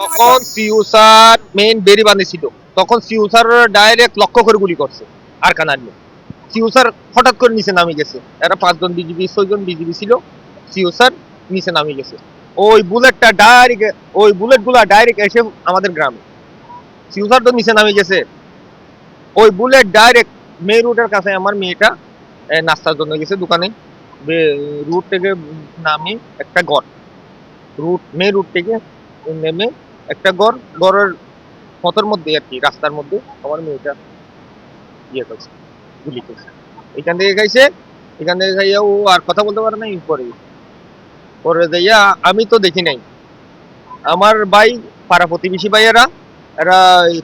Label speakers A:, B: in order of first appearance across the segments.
A: তখন CU sir main বেরিবান্ধে ছিল। তখন সিইউ স্যার ডাইরেক্ট লক্ষ্য করে গুলি করছে আরকানা নিয়ে। সিইউ স্যার হঠাৎ করে নিচে নামে গেছে। এরা 5 জন বিজিবি 6 জন বিজিবি ছিল। সিইউ স্যার নিচে নামে গেছে। ওই বুলেটগুলা ডাইরেক্ট এসে আমাদের গ্রামে। সিইউ স্যার তো নিচে নামে গেছে। ওই বুলেট ডাইরেক্ট মেন রুটের কাছে আমার মেয়েটা নাস্তার জন্য গেছে দোকানে। রুট থেকে নামে একটা ঘর, মেন রুট থেকে নেমে একটা ঘরের পথের মধ্যে আর কি, রাস্তার মধ্যে আমার মেয়েটা ইয়ে করছে, গুলি করছে। এখান থেকে খাইছে, এখান থেকে খাইয়া ও আর কথা বলতে পারে না। পরে পরে যাইয়া আমি তো দেখি নাই, আমার ভাই পাড়া প্রতিবেশী ভাইয়েরা এরা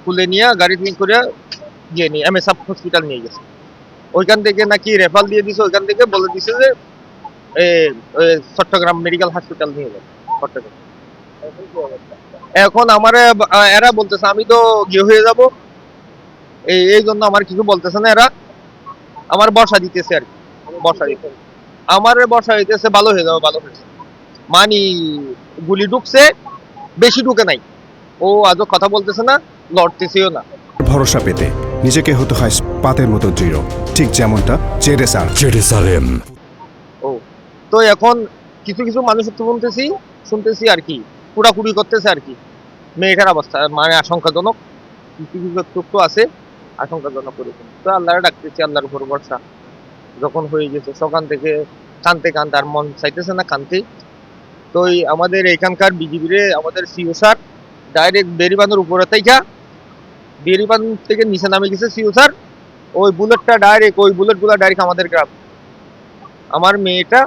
A: তুলে নিয়ে গাড়ি করে গিয়ে নিয়ে এমএস হসপিটাল নিয়ে গেছে। ওইখান থেকে নাকি রেফার দিয়ে দিছে, ওইখান থেকে বলে দিছে যে চট্টগ্রাম মেডিকেল হসপিটাল নিয়ে যাবে। চট্টগ্রাম এখন আমার এরা বলতেছে আমি তো গিয়ে হয়ে যাব, এই জন্য আমার কিছু বলতেছে না। এরা আমার বর্ষা দিতেছে আর কি, বর্ষা দিতে আমার বর্ষা দিতেছে, ভালো হয়ে যাবে ভালো হয়েছে। মানি গুলি ঢুকছে, বেশি ঢুকে নাই। ও আজও কথা বলতেছে না, লড়তেছেও না।
B: ভরসা পেতে নিজেকে হতে হয় পাতের মতো দৃঢ়, ঠিক যেমনটা জেরুসালেম।
A: ও তো এখন কিছু কিছু মানুষ তো শুনতেছি আর কি, কুড়াকুড়ি করতেছে আর কি। মেয়েটার অবস্থা মানে আশঙ্কাজনক, কিছু কিছু একটু আছে আশঙ্কাজনক করেছে। তো আল্লাহর ডাকতেছি, আল্লাহর উপর ভরসা। যখন হয়ে গেছে সকাল থেকে কানতে কানতে আর মন চাইতেছে না কানতে। তো আমাদের এখানকার বিজিবির আমাদের সিও স্যার ডাইরেক্ট বেরিবাঁধের উপরে বেরিবাঁধ থেকে নিচে নামে গেছে সিও স্যার। ওই বুলেটগুলা ডাইরেক্ট আমাদের গ্রাম। আমার মেয়েটা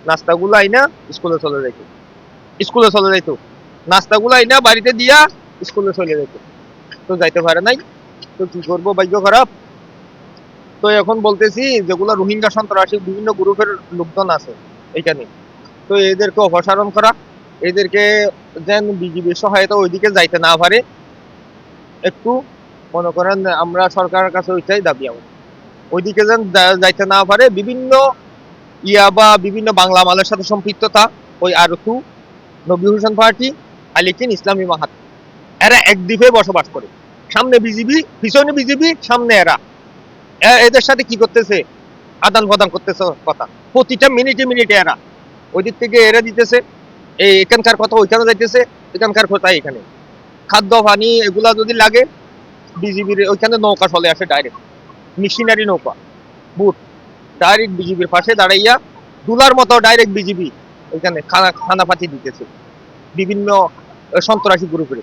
A: নাস্তাগুলো আইনা স্কুলে চলে যাইতো, নাস্তাগুলো আইনা বাড়িতে দিয়া স্কুলে চলে যাইতো। তো যাইতে পারে নাই, তো কি করবো, ভাগ্য খারাপ। তো এখন বলতেছি যেগুলো রোহিঙ্গা সন্ত্রাসী বিভিন্ন গ্রুপের লোকজন আছে এখানে, তো এদেরকে অপসারণ করা, এদেরকে যেন বিজিবির সহায়তা ওইদিকে যাইতে না পারে। একটু মনে করেন আমরা সরকারের কাছে ওইটাই দাবি আমাদের, ওইদিকে যেন যাইতে না পারে। বিভিন্ন বা বিভিন্ন বাংলা মালের সাথে সম্পৃক্ততা, ওই আরতু, নবী হোসেন পার্টি, আলিকিন, ইসলামী মাহাত, এরা এক দ্বীপে বসবাস করে। সামনে বিজিবি, পিছনে বিজিবি, সামনে এরা। এদের সাথে কি করতেছে, আদান প্রদান করতেছে কথা প্রতিটা মিনিটে এরা ওই দিক থেকে এরা দিতেছে, এখানকার কথা ওইখানে যাইতেছে, এখানকার কথা এখানে। খাদ্য পানি এগুলা যদি লাগে বিজিবির ওইখানে নৌকা চলে আসে ডাইরেক্ট, মিশনারি নৌকা, বুট ডাইরেক্ট বিজিবির পাশে দাঁড়াইয়া দুলার মতো ডাইরেক্ট বিজিবি ওইখানে খানা পাতি দিতেছে বিভিন্ন সন্ত্রাসী গ্রুপের।